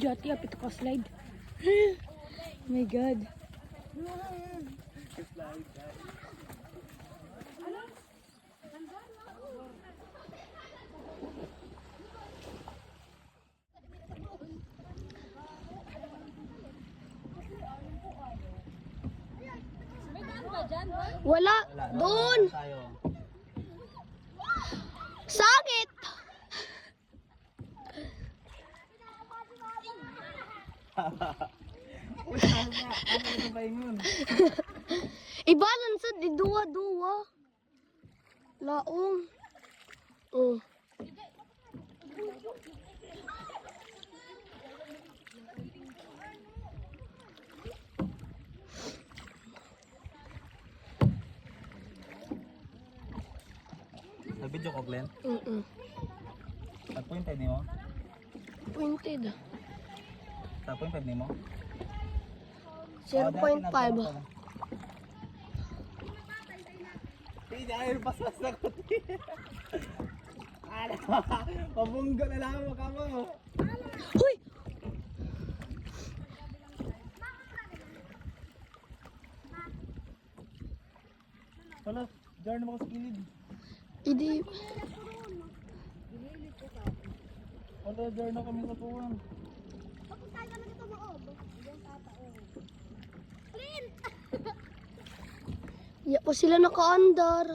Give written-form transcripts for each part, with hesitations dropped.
jati apit ka slide. Oh my god. Wala. Doon. Sakit. Ibalance di dua-dua. Laong. Oh. Nag-video ko, Glenn? Nag-pointed ni mo? Pointed. Nag-pointed ni mo? 0.5. Hindi, ayaw paspas na ko. Pabunggo na lang mo ka mo. Huy! Wala, jar na mo sa kilid. Idi. Wala, jar na kami sa tuwan. Ya pa sila nakaandar.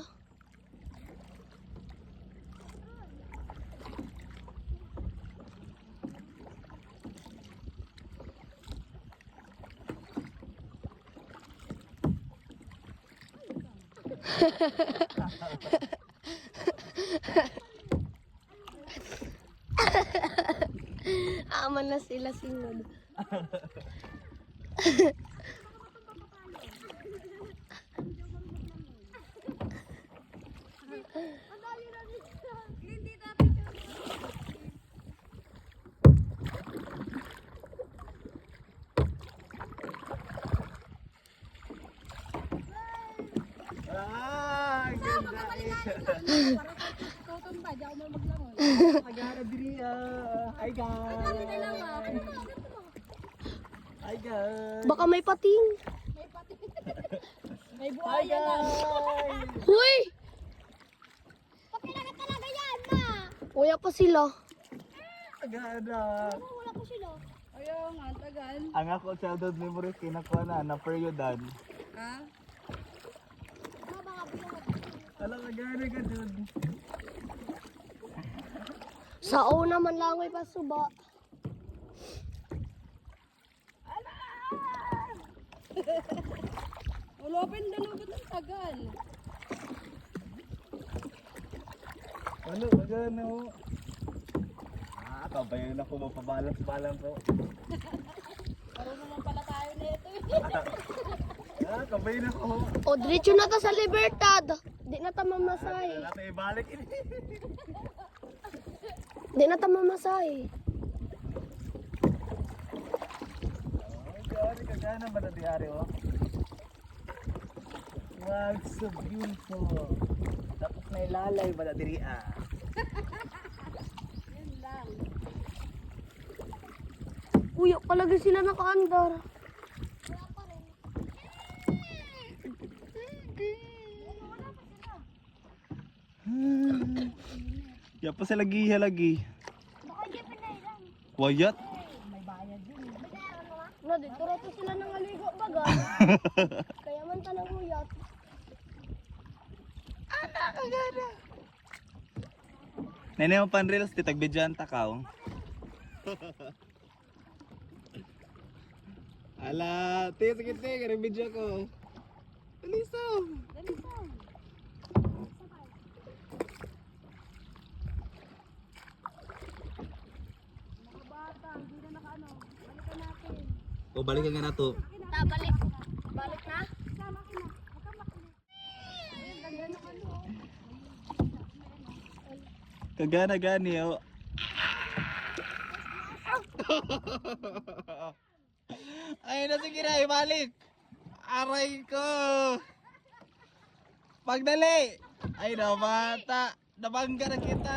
Aman na sila singod. Ah, ganda. Agara diri. Hi guys. Hi guys. Baka may pating. May Hi buhaya na. guys. Huy! Pakilala talaga yan, ma. Kuya pa sila. Agara. Wala ko sila. Ayaw nga, tagal. Ang ako childhood memories kinakuha na periodan. Ha? Alam agara ka dun. Sa una man langoy pa suba. Ulopin na lubat ng tagal. Ano, agara ho. Kabayan ako mapabalance-balance ko. Parang naman pala tayo na ito. Kabayan ako. O, diretso na ta sa Libertad. Di na ta mamasahe. Natin ibalik ini. Di na ta mamasahe. Gari kagana ba na diari oh? Wow, it's so beautiful. Tapos na ilalay ba na diri ah? Yan lang. Kuya, palagi sila nakaandar. Wala pa rin. Ya pa sila lagi. Baka di pinailan. Wayat. May bayad yun. Meron mo nga. No, dito rato sila nangaligo baga. Kaya man tanang uyat. Anak kagana. Nene mo pan reels titag bidyan takaw. Ala, sige sige, kare bidya ko. Alisaw. Dali sa. Mga bata, hindi na nakaano. Balikan natin. O balikan nga nato. Ta, balik. Balik na? Sama ka na. Ayun, ganda ng ano. Kagana gani oh. Ay na sige na, ibalik. Aray ko. Pagdali. Ay na bata. Nabangga na kita.